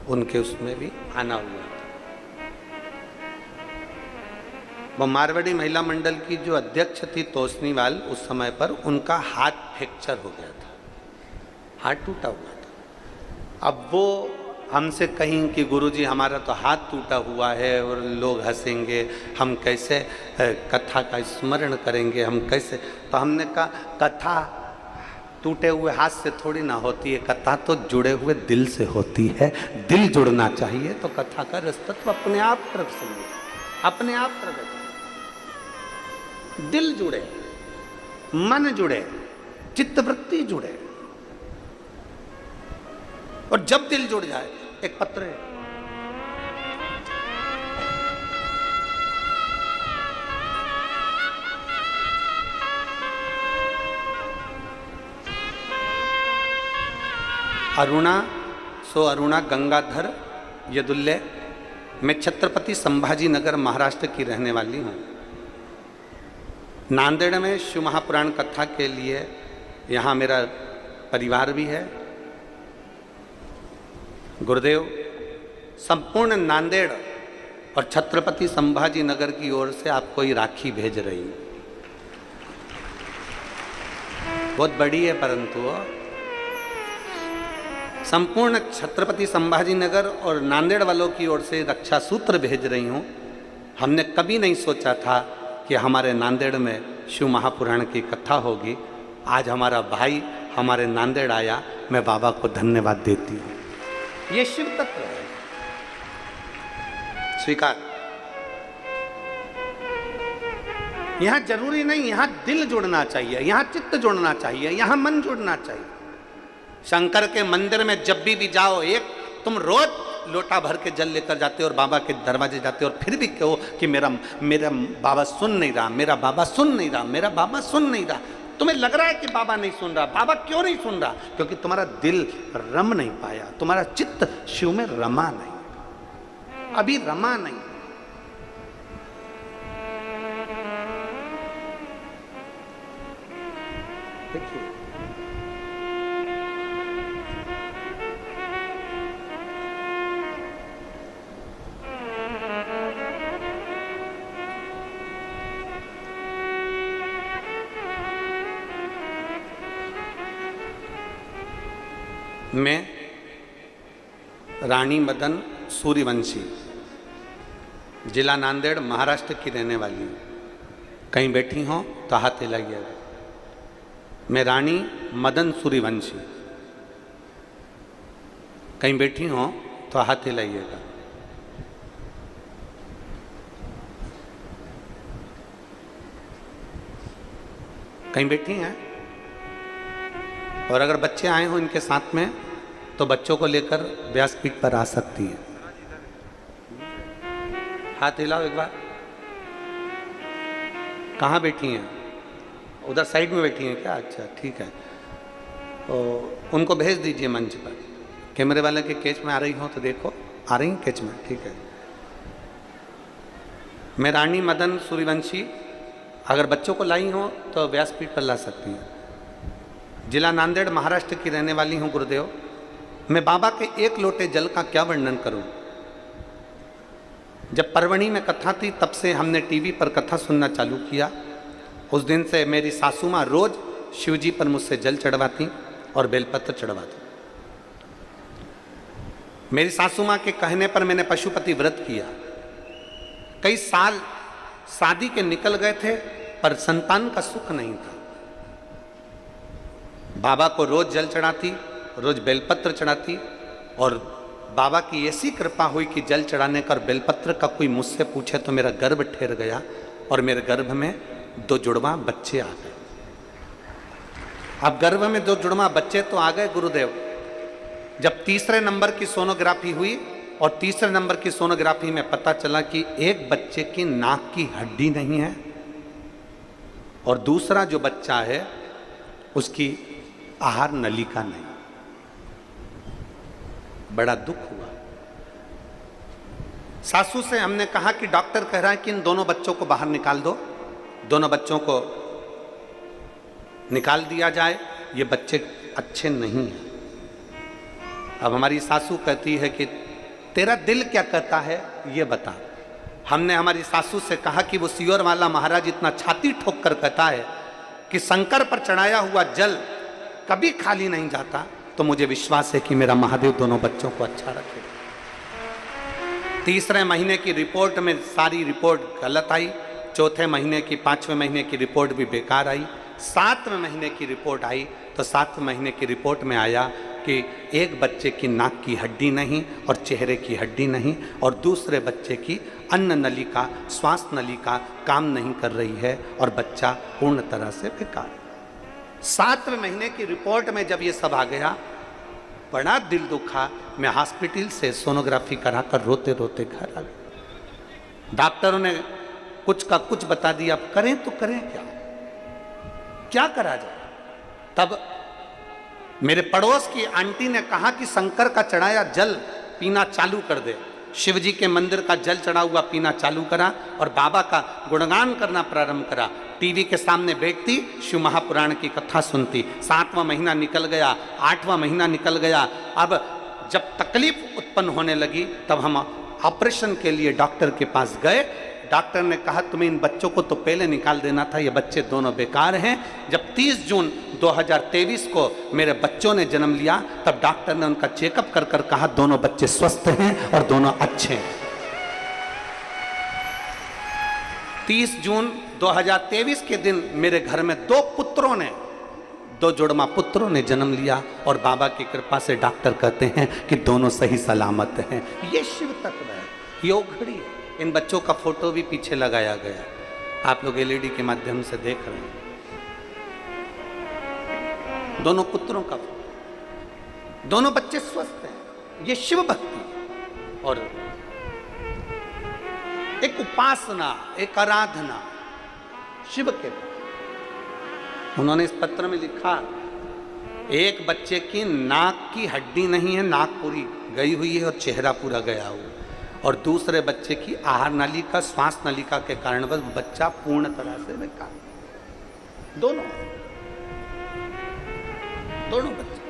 उनके उसमें भी आना हुआ था। वो मारवाड़ी महिला मंडल की जो अध्यक्ष थी तोसनीवाल, उस समय पर उनका हाथ फ्रैक्चर हो गया था, हाथ टूटा हुआ था। अब वो हमसे कहीं कि गुरुजी हमारा तो हाथ टूटा हुआ है और लोग हंसेंगे, हम कैसे कथा का स्मरण करेंगे, हम कैसे। तो हमने कहा कथा टूटे हुए हाथ से थोड़ी ना होती है, कथा तो जुड़े हुए दिल से होती है। दिल जुड़ना चाहिए तो कथा का रसतत्व अपने आप प्रकट होगा, अपने आप प्रकट होगा। दिल जुड़े, मन जुड़े, चित्तवृत्ति जुड़े। और जब दिल जुड़ जाए, एक पत्र है, अरुणा सो अरुणा गंगाधर यदुल्ले। मैं छत्रपति संभाजी नगर महाराष्ट्र की रहने वाली हूँ। नांदेड़ में शिव महापुराण कथा के लिए यहाँ मेरा परिवार भी है। गुरुदेव संपूर्ण नांदेड़ और छत्रपति संभाजी नगर की ओर से आपको ये राखी भेज रही हूँ। बहुत बड़ी है, परंतु संपूर्ण छत्रपति संभाजी नगर और नांदेड़ वालों की ओर से रक्षा सूत्र भेज रही हूँ। हमने कभी नहीं सोचा था कि हमारे नांदेड़ में शिव महापुराण की कथा होगी। आज हमारा भाई हमारे नांदेड़ आया, मैं बाबा को धन्यवाद देती हूँ। ये शिव तत्व है, स्वीकार। यहां जरूरी नहीं, यहां दिल जुड़ना चाहिए, यहां चित्त जुड़ना चाहिए, यहां मन जुड़ना चाहिए। शंकर के मंदिर में जब भी जाओ, एक तुम रोज लोटा भर के जल लेकर जाते हो और बाबा के दरवाजे जाते हो और फिर भी कहो कि मेरा बाबा सुन नहीं रहा, मेरा बाबा सुन नहीं रहा, मेरा बाबा सुन नहीं रहा। तुम्हें लग रहा है कि बाबा नहीं सुन रहा। बाबा क्यों नहीं सुन रहा? क्योंकि तुम्हारा दिल रम नहीं पाया, तुम्हारा चित्त शिव में रमा नहीं, अभी रमा नहीं। देखिए मैं रानी मदन सूर्यवंशी, जिला नांदेड़, महाराष्ट्र की रहने वाली हूँ। कहीं बैठी हो तो हाथ हिलाइएगा। मैं रानी मदन सूर्यवंशी, कहीं बैठी हो तो हाथ हिलाइएगा। कहीं बैठी हैं? और अगर बच्चे आए हो इनके साथ में तो बच्चों को लेकर व्यासपीठ पर आ सकती है। हाथ हिलाओ एक बार। कहाँ बैठी हैं? उधर साइड में बैठी हैं क्या? अच्छा ठीक है, तो उनको भेज दीजिए मंच पर। कैमरे वाले के कैच में आ रही हो तो देखो, आ रही हैं कैच में, ठीक है। मैं रानी मदन सूर्यवंशी, अगर बच्चों को लाई हो तो व्यासपीठ पर ला सकती हैं। जिला नांदेड़, महाराष्ट्र की रहने वाली हूँ। गुरुदेव, मैं बाबा के एक लोटे जल का क्या वर्णन करूं। जब परवणी में कथा थी तब से हमने टीवी पर कथा सुनना चालू किया। उस दिन से मेरी सासू माँ रोज शिवजी पर मुझसे जल चढ़वाती और बेलपत्र चढ़वाती। मेरी सासू माँ के कहने पर मैंने पशुपति व्रत किया। कई साल शादी के निकल गए थे पर संतान का सुख नहीं था। बाबा को रोज जल चढ़ाती, रोज बेलपत्र चढ़ाती, और बाबा की ऐसी कृपा हुई कि जल चढ़ाने का और बेलपत्र का कोई मुझसे पूछे तो मेरा गर्भ ठहर गया और मेरे गर्भ में 2 जुड़वा बच्चे आ गए। अब गर्भ में 2 जुड़वा बच्चे तो आ गए गुरुदेव। जब तीसरे नंबर की सोनोग्राफी हुई और तीसरे नंबर की सोनोग्राफी में पता चला कि एक बच्चे की नाक की हड्डी नहीं है और दूसरा जो बच्चा है उसकी आहार नलिका नहीं। बड़ा दुख हुआ। सासू से हमने कहा कि डॉक्टर कह रहा है कि इन दोनों बच्चों को बाहर निकाल दो। दोनों बच्चों को निकाल दिया जाए, ये बच्चे अच्छे नहीं हैं। अब हमारी सासू कहती है कि तेरा दिल क्या कहता है ये बता। हमने हमारी सासू से कहा कि वो सियोर वाला महाराज इतना छाती ठोक कर कहता है कि शंकर पर चढ़ाया हुआ जल कभी खाली नहीं जाता, तो मुझे विश्वास है कि मेरा महादेव दोनों बच्चों को अच्छा रखेगा। तीसरे महीने की रिपोर्ट में सारी रिपोर्ट गलत आई, चौथे महीने की, 5वें महीने की रिपोर्ट भी बेकार आई, 7वें महीने की रिपोर्ट आई तो 7वें महीने की रिपोर्ट में आया कि एक बच्चे की नाक की हड्डी नहीं और चेहरे की हड्डी नहीं, और दूसरे बच्चे की अन्न नलिका, श्वास नलिका काम नहीं कर रही है और बच्चा पूर्ण तरह से बेकार। 7वें महीने की रिपोर्ट में जब ये सब आ गया, बड़ा दिल दुखा। मैं हॉस्पिटल से सोनोग्राफी कराकर रोते रोते घर आ गया। डॉक्टरों ने कुछ का कुछ बता दिया, अब करें तो करें क्या, क्या करा जाए। तब मेरे पड़ोस की आंटी ने कहा कि शंकर का चढ़ाया जल पीना चालू कर दे। शिव जी के मंदिर का जल चढ़ा हुआ पीना चालू करा और बाबा का गुणगान करना प्रारंभ करा। टीवी के सामने बैठती, शिव महापुराण की कथा सुनती। 7वां महीना निकल गया, 8वां महीना निकल गया। अब जब तकलीफ उत्पन्न होने लगी तब हम ऑपरेशन के लिए डॉक्टर के पास गए। डॉक्टर ने कहा तुम्हें इन बच्चों को तो पहले निकाल देना था, ये बच्चे दोनों बेकार हैं। जब 30 जून 2023 को मेरे बच्चों ने जन्म लिया तब डॉक्टर ने उनका चेकअप कर कर कहा दोनों बच्चे स्वस्थ हैं और दोनों अच्छे हैं। 30 जून 2023 के दिन मेरे घर में 2 पुत्रों ने, 2 जुड़वा पुत्रों ने जन्म लिया और बाबा की कृपा से डॉक्टर कहते हैं कि दोनों सही सलामत हैं। ये शिव तत्व है, ये ओघड़ी है। इन बच्चों का फोटो भी पीछे लगाया गया, आप लोग एलईडी के माध्यम से देख रहे हैं। दोनों पुत्रों का फोटो, दोनों बच्चे स्वस्थ हैं। ये शिव भक्ति और एक उपासना, एक आराधना शिव के। उन्होंने इस पत्र में लिखा, एक बच्चे की नाक की हड्डी नहीं है, नाक पूरी गई हुई है और चेहरा पूरा गया हुआ, और दूसरे बच्चे की आहार नलिका, श्वास नलिका के कारण बस बच्चा पूर्ण तरह से बेकार। दोनों बच्चे।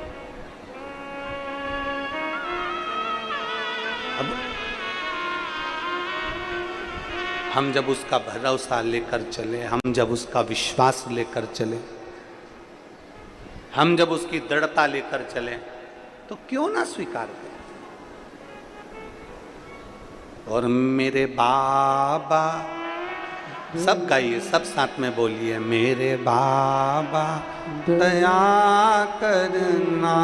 अब हम जब उसका भरोसा लेकर चले, हम जब उसका विश्वास लेकर चले, हम जब उसकी दृढ़ता लेकर चले, तो क्यों ना स्वीकार करें। और मेरे बाबा, सब गाइए, सब साथ में बोलिए, मेरे बाबा दया करना,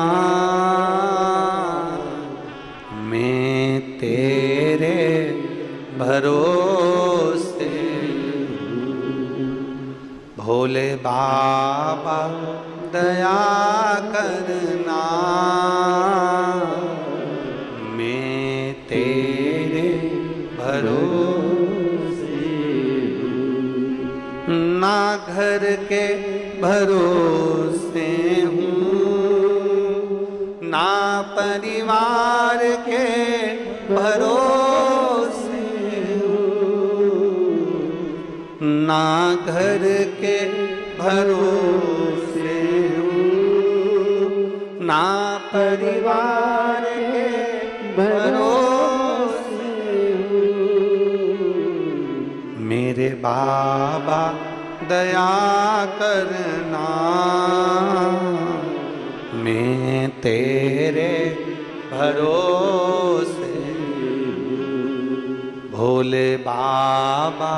मैं तेरे भरोसे, भोले बाबा दया करना, मैं तेरे भरोसे, ना घर के भरोसे हूँ, ना परिवार के भरोसे हूँ, ना घर के भरोसे हूँ, ना परिवार के भरोसे हूँ, मेरे बाबा दया करना, मैं तेरे भरोसे, भोले बाबा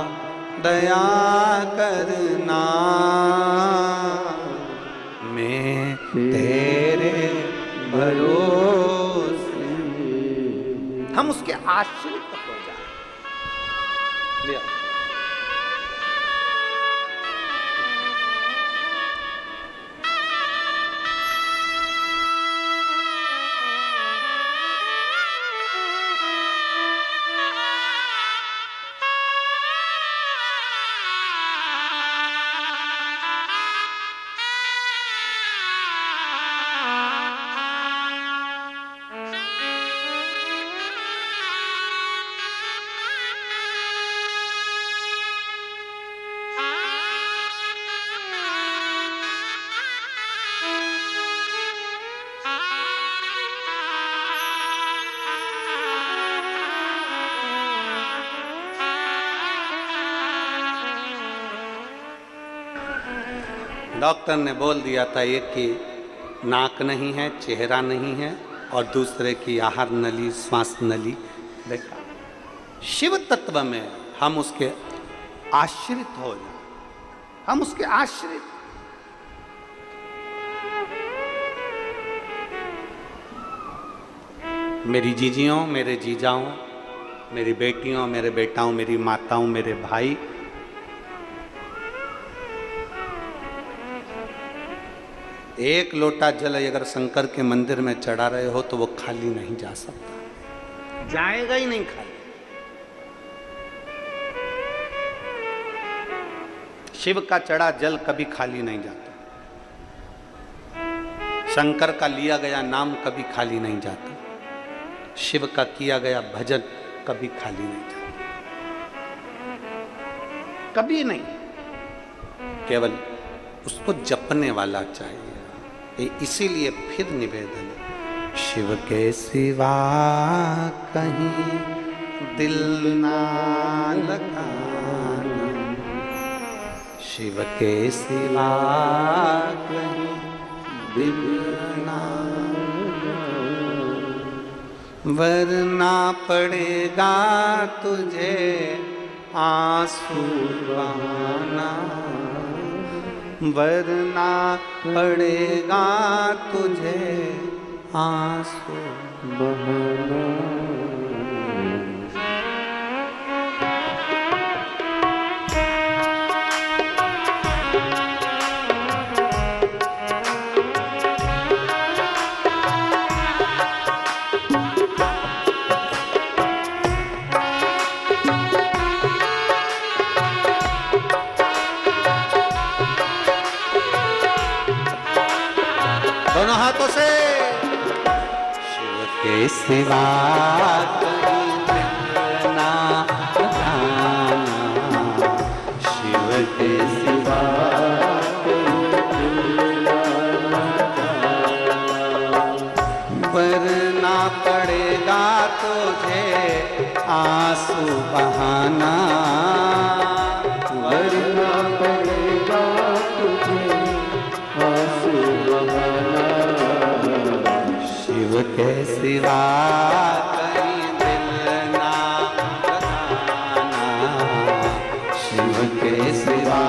दया करना, मैं तेरे भरोसे। हम उसके आश्रित हो जाए। लिया डॉक्टर ने बोल दिया था एक कि नाक नहीं है, चेहरा नहीं है, और दूसरे की आहार नली, श्वास नली। देखा, शिव तत्व में हम उसके आश्रित हो जाए, हम उसके आश्रित। मेरी जीजियों, मेरे जीजाओं, मेरी बेटियों, मेरे बेटाओं, मेरी माताओं, मेरे भाई, एक लोटा जल अगर शंकर के मंदिर में चढ़ा रहे हो तो वो खाली नहीं जा सकता, जाएगा ही नहीं खाली। शिव का चढ़ा जल कभी खाली नहीं जाता, शंकर का लिया गया नाम कभी खाली नहीं जाता, शिव का किया गया भजन कभी खाली नहीं जाता, कभी नहीं। केवल उसको जपने वाला चाहिए। इसीलिए फिर निवेदन, शिव के सिवा कहीं दिल ना लगाना, शिव के सिवा कहीं दिल ना, वरना पड़ेगा तुझे आंसू बहाना, वरना पड़ेगा तुझे आंसू बहाना। दोनों हाथों से, शिव के सिवा कहीं दिल ना लगाना, शिव के सिवा कहीं दिल ना लगाना, वरना पड़ेगा तुझे आंसू बहाना, वरना पड़ेगा तुझे आंसू बहाना, शिव के सिवा कहीं दिल ना लगाना, शिव के सिवा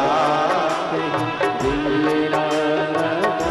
कहीं दिल ना लगाना।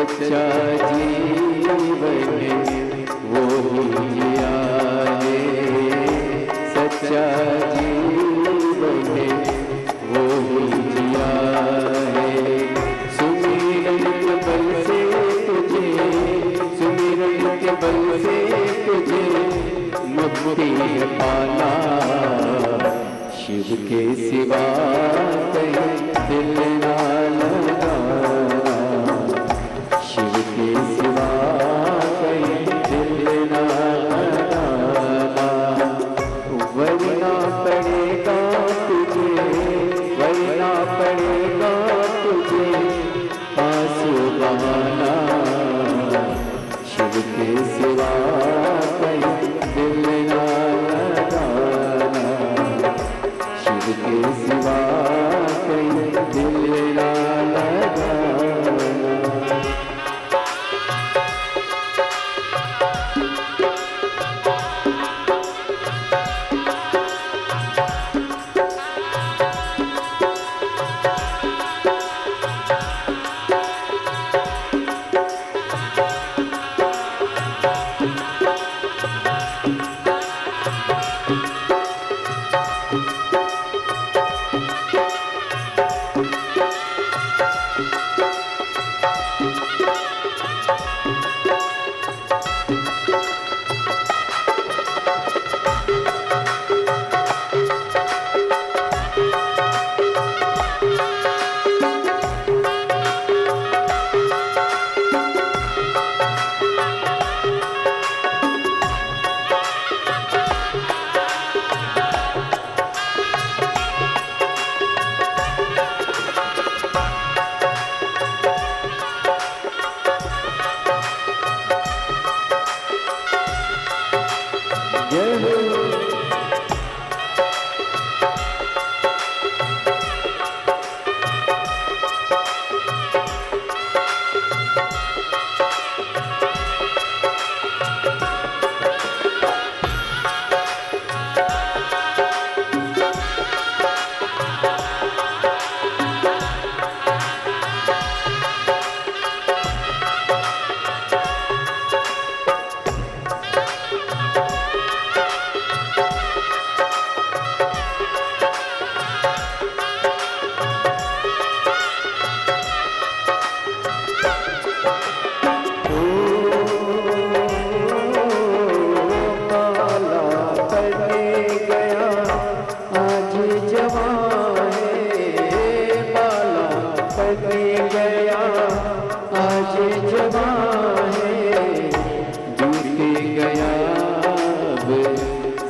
सच्चा जीवन वो ही जिया है, सच्चा जीवन वो ही जिया है। सुमिरन के बल से तुझे, सुमिरन के बल से तुझे मुक्ति पाना, शिव के सिवा कहीं दिल ना लगाना, शिव के सिवा कहीं दिल ना लगाना। वरना पड़ेगा तुझे, वरना पड़ेगा तुझे आंसू बहाना, शिव के सिवा कहीं दिल ना लगाना, शिव के सिवा कहीं दिल ना लगाना।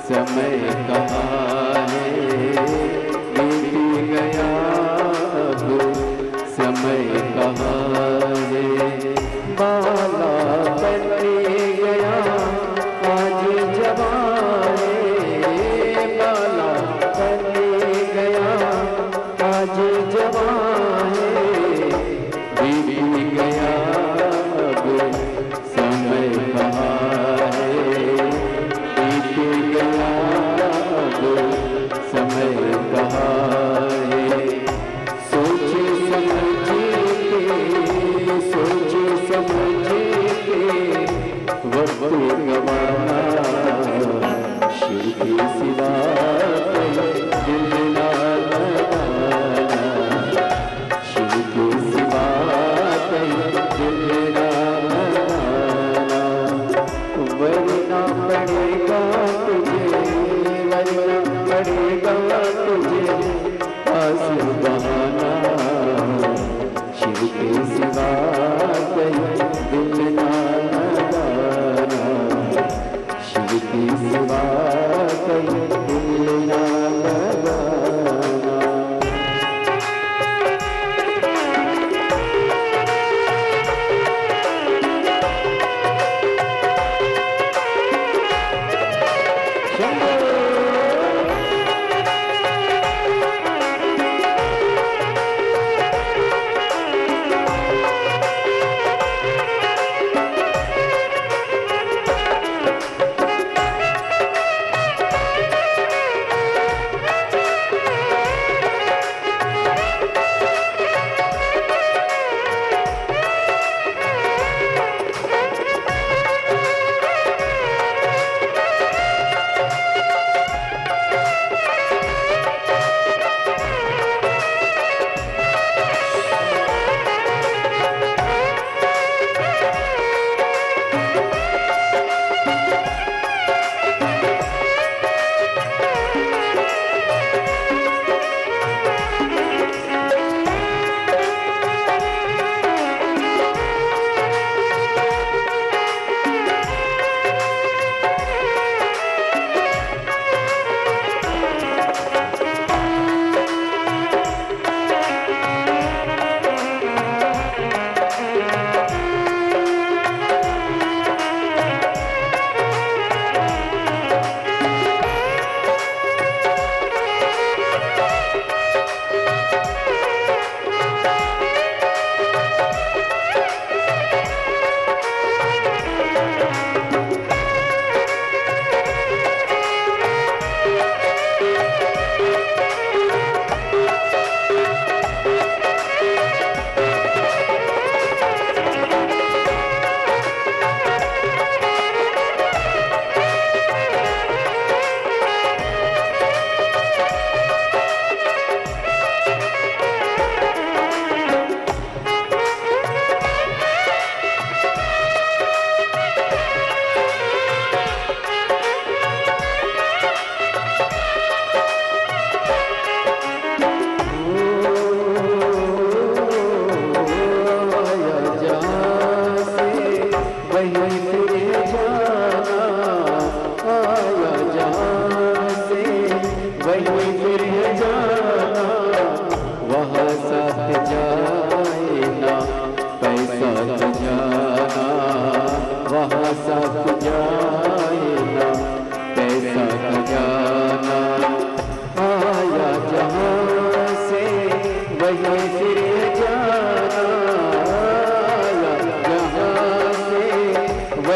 समय कहाँ है, बीत गया अब समय कहाँ है। बाला बन गया आज जवान है, बाला बन गया आज जवान है। बीत गया अब समय कहाँ है, बीत गया अब समय कहाँ है। सोचे समझे के, सोचे समझे के वक्त गवाना, शिव के सिवा कहीं दिल ना लगाना, शिव के सिवा कहीं दिल ना लगाना। वरना पड़ेगा तुझे, वरना पड़ेगा तुझे आंसू बहाना, शिव के सिवा कहीं दिल ना लगाना,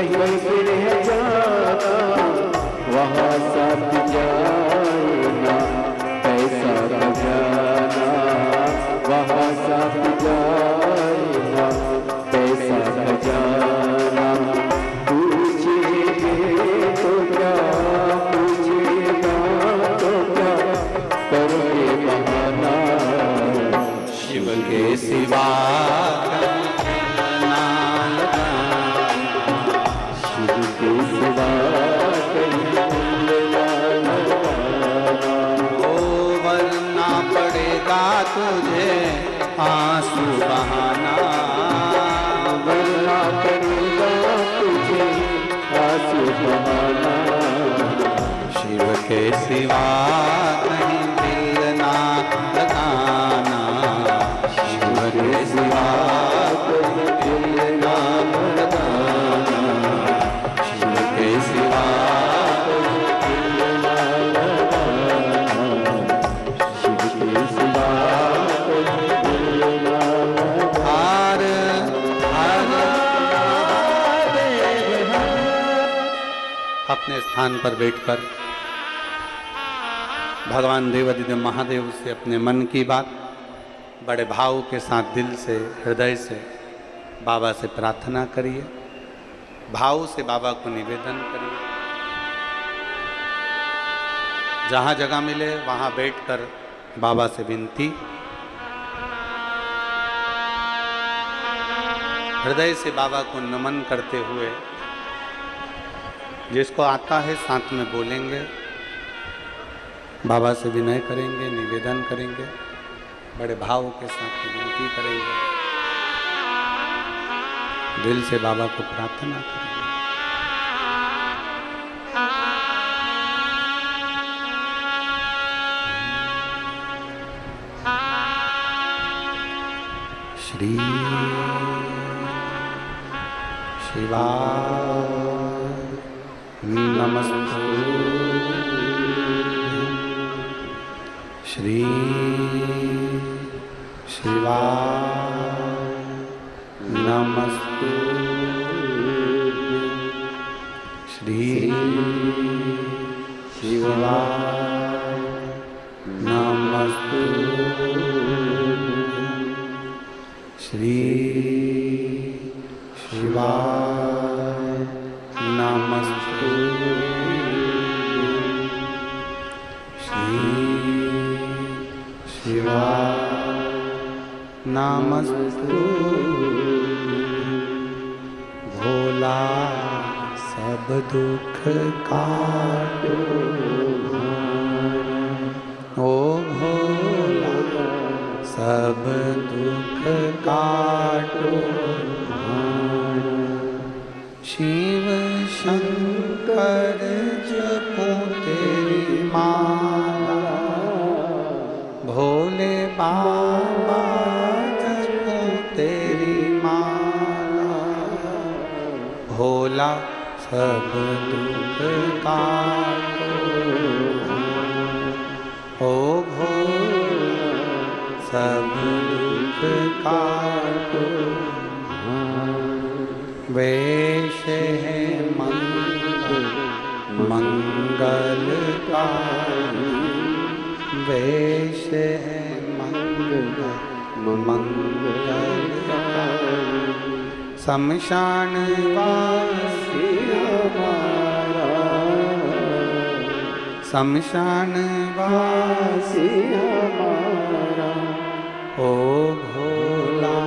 कहीं फिर जाना वहाँ साथ जाना कैसा खजाना वहाँ साथ जाना कैसा खजाना पूछेंगे तो क्या पूछेगा तो क्या करोगे बहाना शिव के सिवा शिव के सिवा वरना पड़ेगा तुझे आंसू बहाना वरना पड़ेगा तुझे आंसू बहाना शिव के सिवा कहीं दिल ना लगाना शिव के सिवा कहीं दिल ना लगाना शिव के सिवा अपने स्थान पर बैठकर भगवान देवादिदेव महादेव से अपने मन की बात बड़े भाव के साथ दिल से हृदय से बाबा से प्रार्थना करिए, भाव से बाबा को निवेदन करिए। जहाँ जगह मिले वहाँ बैठकर बाबा से विनती, हृदय से बाबा को नमन करते हुए जिसको आता है साथ में बोलेंगे, बाबा से विनय करेंगे, निवेदन करेंगे, बड़े भाव के साथ विनती करेंगे, दिल से बाबा को प्रार्थना करेंगे। श्री शिवाय नमस्तुभ्यं श्री शिवाय नमस्तुभ्यं श्री शिवाय नमस्तुभ्यं श्री शिवाय नमस्तुभ्यं श्री शिवाय नमस्तुभ्यं भोला सब दुख काटो ओ भोला सब दुख काटो शिव शंकर जपो तेरी माला भोले बाबा जपो तेरी माला भोला सब दुख काटो ओ भोला सब दुख काटो वेश है मंगलकारी वेश है मंगलकारी शमशान वासी हमारा शमशान वासी हमारा ओ भोला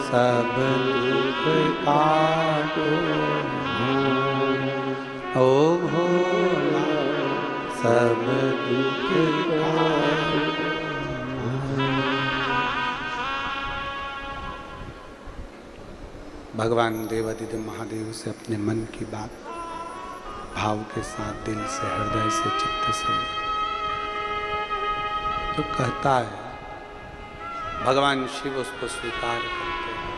सब दुख काटो ओ भोला सब दुख काटो। भगवान देवादिदेव महादेव से अपने मन की बात भाव के साथ दिल से हृदय से चित्त से जो कहता है भगवान शिव उसको स्वीकार करते हैं।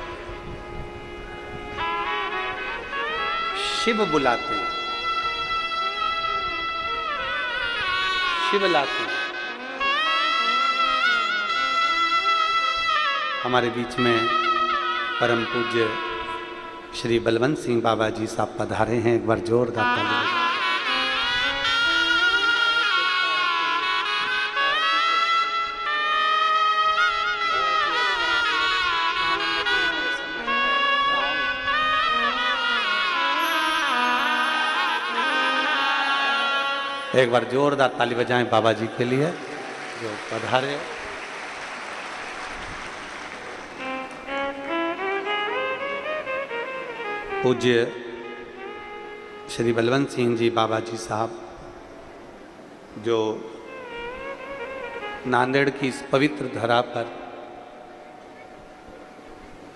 शिव बुलाते हैं, शिव लाते हैं। हमारे बीच में परम पूज्य श्री बलवंत सिंह बाबा जी साहब पधारे हैं। एक बार जोरदार ताली बजाएं। एक बार जोरदार ताली बजाएं बाबा जी के लिए जो पधारे। पूज्य श्री बलवंत सिंह जी बाबा जी साहब जो नांदेड़ की इस पवित्र धरा पर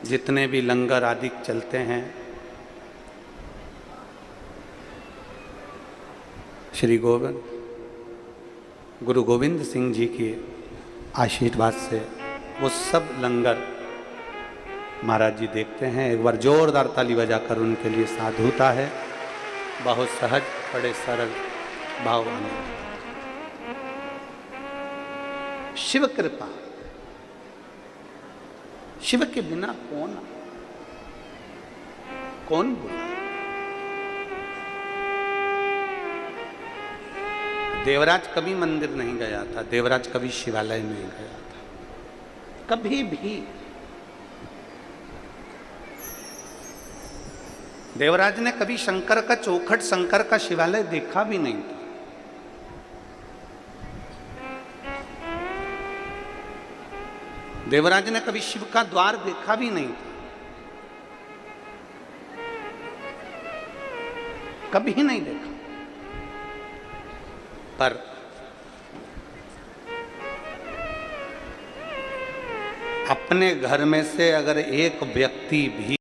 जितने भी लंगर आदि चलते हैं, श्री गुरु गोविंद सिंह जी के आशीर्वाद से वो सब लंगर महाराज जी देखते हैं। एक बार जोरदार ताली बजाकर उनके लिए साधुता है। बहुत सहज, बड़े सरल भाव। शिव कृपा, शिव के बिना कौन बोला। देवराज कभी मंदिर नहीं गया था, देवराज कभी शिवालय नहीं गया था, कभी भी। देवराज ने कभी शंकर का चौखट, शंकर का शिवालय देखा भी नहीं था। देवराज ने कभी शिव का द्वार देखा भी नहीं था, कभी नहीं देखा। पर अपने घर में से अगर एक व्यक्ति भी